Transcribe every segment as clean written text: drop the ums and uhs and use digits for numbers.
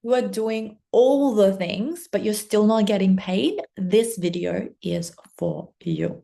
you are doing all the things, but you're still not getting paid, this video is for you.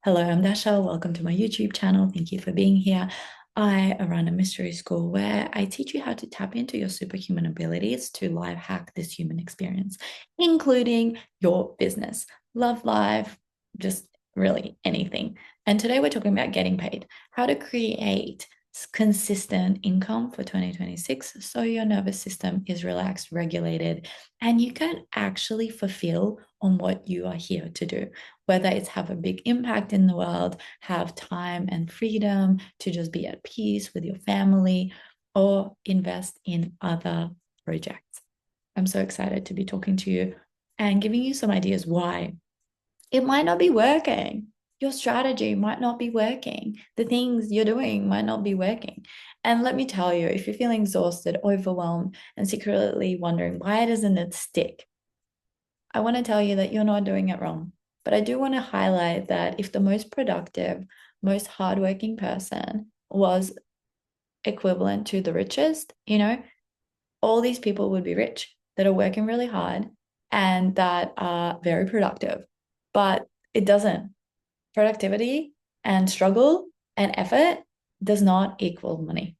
Hello, I'm Dasha. Welcome to my YouTube channel. Thank you for being here. I run a mystery school where I teach you how to tap into your superhuman abilities to life hack this human experience, including your business, love life, just really anything. And today we're talking about getting paid, how to create consistent income for 2026 so your nervous system is relaxed, regulated, and you can actually fulfill on what you are here to do, whether it's have a big impact in the world, have time and freedom to just be at peace with your family, or invest in other projects. I'm so excited to be talking to you and giving you some ideas why it might not be working. Your strategy might not be working. The things you're doing might not be working. And let me tell you, if you're feeling exhausted, overwhelmed, and secretly wondering why doesn't it stick, I want to tell you that you're not doing it wrong. But I do want to highlight that if the most productive, most hardworking person was equivalent to the richest, all these people would be rich that are working really hard and that are very productive. But it doesn't. Productivity and struggle and effort does not equal money.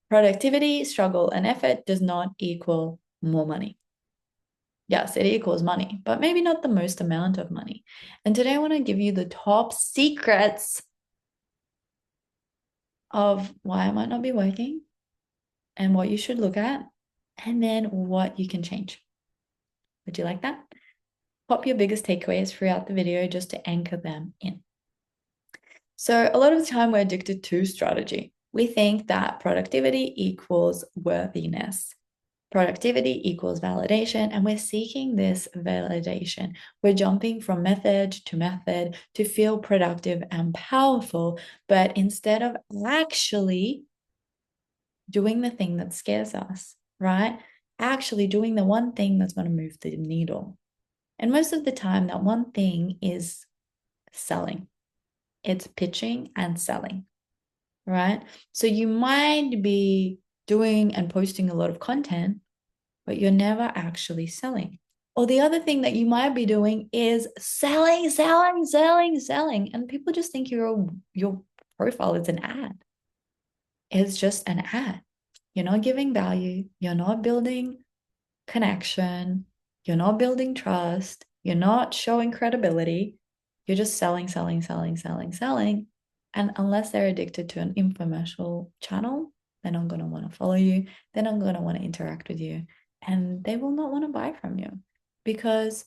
Productivity, struggle, and effort does not equal more money. Yes, it equals money, but maybe not the most amount of money. And today I want to give you the top secrets of why it might not be working and what you should look at, and then what you can change. Would you like that? Pop your biggest takeaways throughout the video just to anchor them in. So a lot of the time we're addicted to strategy. We think that productivity equals worthiness. Productivity equals validation, and we're seeking this validation. We're jumping from method to feel productive and powerful, but instead of actually doing the thing that scares us, right? Actually doing the one thing that's going to move the needle. And most of the time, that one thing is selling. It's pitching and selling, right? So you might be doing and posting a lot of content, but you're never actually selling. Or the other thing that you might be doing is selling. And people just think your profile is an ad. It's just an ad. You're not giving value. You're not building connection. You're not building trust. You're not showing credibility. You're just selling. And unless they're addicted to an infomercial channel, they're not going to want to follow you. They're not going to want to interact with you. And they will not want to buy from you because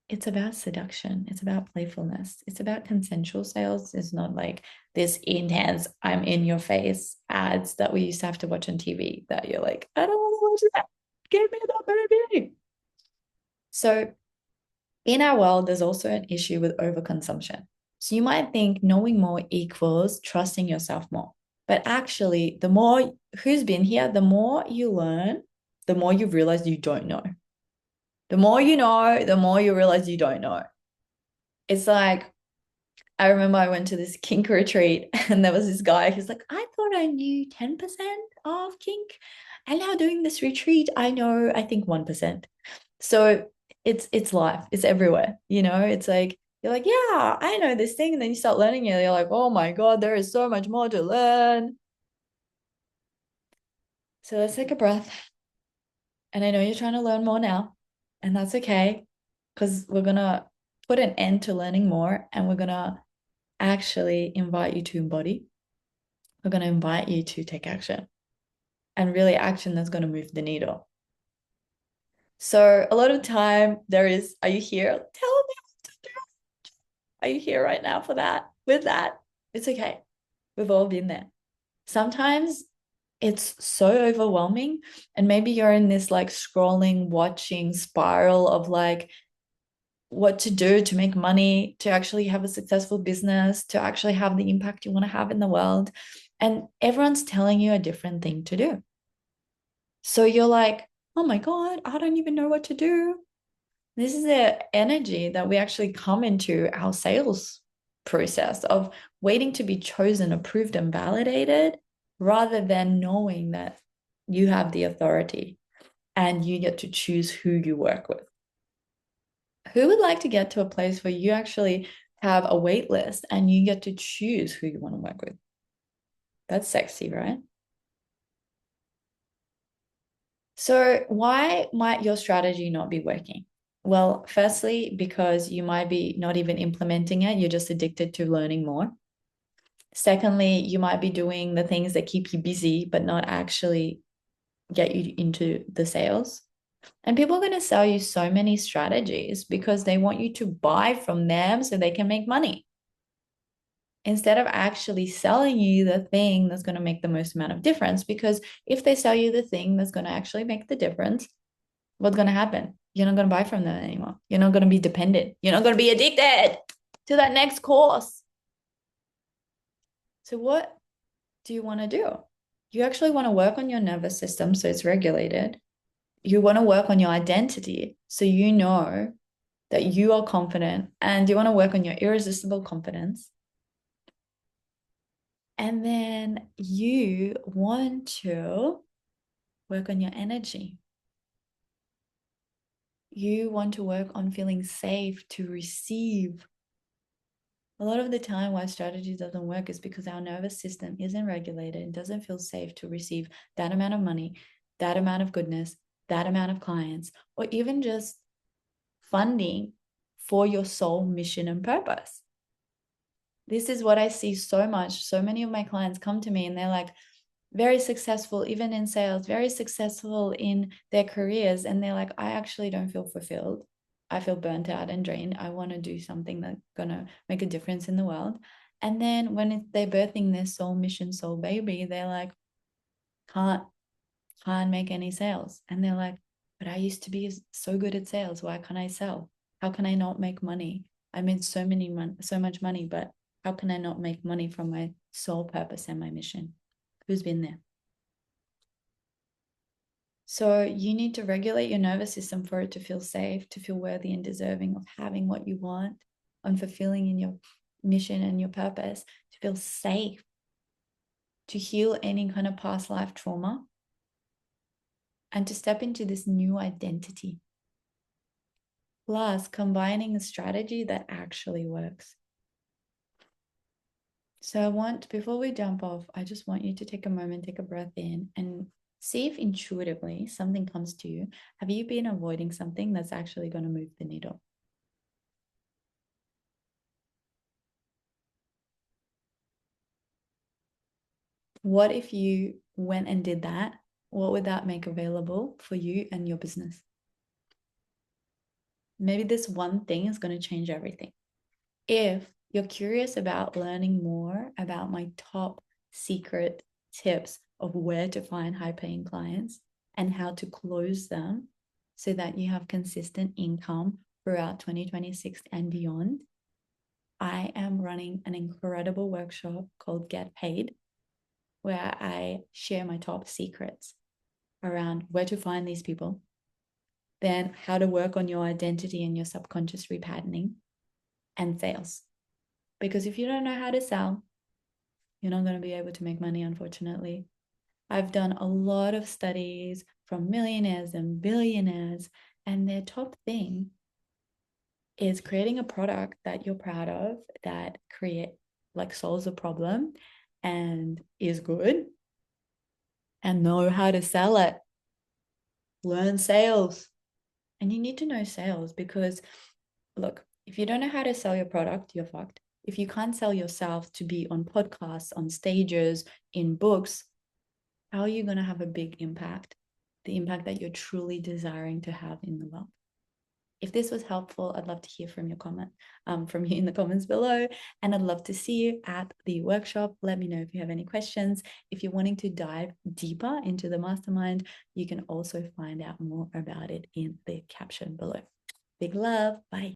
it's about seduction. It's about playfulness. It's about consensual sales. It's not like this intense, I'm in your face ads that we used to have to watch on TV that you're like, I don't want to watch that. Give me that baby. So in our world, there's also an issue with overconsumption. So you might think knowing more equals trusting yourself more. But actually, the more who's been here, the more you learn, the more you realize you don't know. The more you know, the more you realize you don't know. It's like, I remember I went to this kink retreat and there was this guy who's like, I thought I knew 10% of kink. And now doing this retreat, I know, I think 1%. So it's life. It's everywhere. It's like, you're like, yeah, I know this thing. And then you start learning it. You're like, oh my God, there is so much more to learn. So let's take a breath. And I know you're trying to learn more now, and that's okay, because we're going to put an end to learning more and we're going to actually invite you to embody. We're going to invite you to take action, and really action that's going to move the needle. So a lot of time there is, are you here? Tell me what to do. Are you here right now for that? With that, it's okay. We've all been there. Sometimes it's so overwhelming, and maybe you're in this like scrolling, watching spiral of like what to do to make money, to actually have a successful business, to actually have the impact you want to have in the world. And everyone's telling you a different thing to do. So you're like, oh my God, I don't even know what to do. This is the energy that we actually come into our sales process of waiting to be chosen, approved, and validated, rather than knowing that you have the authority. and you get to choose who you work with. Who would like to get to a place where you actually have a wait list and you get to choose who you want to work with? That's sexy, right? So, why might your strategy not be working? Well, firstly, because you might be not even implementing it, you're just addicted to learning more. Secondly, you might be doing the things that keep you busy, but not actually get you into the sales. And people are going to sell you so many strategies because they want you to buy from them so they can make money, instead of actually selling you the thing that's going to make the most amount of difference. Because if they sell you the thing that's going to actually make the difference, what's going to happen? You're not going to buy from them anymore. You're not going to be dependent. You're not going to be addicted to that next course. So, what do you want to do? You actually want to work on your nervous system so it's regulated. You want to work on your identity so you know that you are confident, and you want to work on your irresistible confidence. And then you want to work on your energy. You want to work on feeling safe to receive. A lot of the time, why strategy doesn't work is because our nervous system isn't regulated and doesn't feel safe to receive that amount of money, that amount of goodness, that amount of clients, or even just funding for your soul mission and purpose. This is what I see so much. So many of my clients come to me and they're like, very successful, even in sales, very successful in their careers. And they're like, I actually don't feel fulfilled. I feel burnt out and drained. I want to do something that's going to make a difference in the world. And then when they're birthing their soul mission, soul baby, they're like, can't, can't make any sales. And they're like, but I used to be so good at sales. Why can't I sell? How can I not make money? I made so much money, but how can I not make money from my soul purpose and my mission? Who's been there? So you need to regulate your nervous system for it to feel safe, to feel worthy and deserving of having what you want and fulfilling in your mission and your purpose, to feel safe, to heal any kind of past life trauma, and to step into this new identity. Plus, combining a strategy that actually works. So before we jump off, I just want you to take a moment, take a breath in, and see if intuitively something comes to you. Have you been avoiding something that's actually going to move the needle? What if you went and did that? What would that make available for you and your business? Maybe this one thing is going to change everything. If you're curious about learning more about my top secret tips of where to find high paying clients and how to close them so that you have consistent income throughout 2026 and beyond, I am running an incredible workshop called Get Paid, where I share my top secrets around where to find these people, then how to work on your identity and your subconscious repatterning, and sales. Because if you don't know how to sell, you're not going to be able to make money, unfortunately. I've done a lot of studies from millionaires and billionaires, and their top thing is creating a product that you're proud of, that solves a problem and is good, and know how to sell it. Learn sales. And you need to know sales because, look, if you don't know how to sell your product, you're fucked. If you can't sell yourself to be on podcasts, on stages, in books, how are you going to have a big impact? The impact that you're truly desiring to have in the world. If this was helpful, I'd love to hear from from you in the comments below. And I'd love to see you at the workshop. Let me know if you have any questions. If you're wanting to dive deeper into the mastermind, you can also find out more about it in the caption below. Big love. Bye.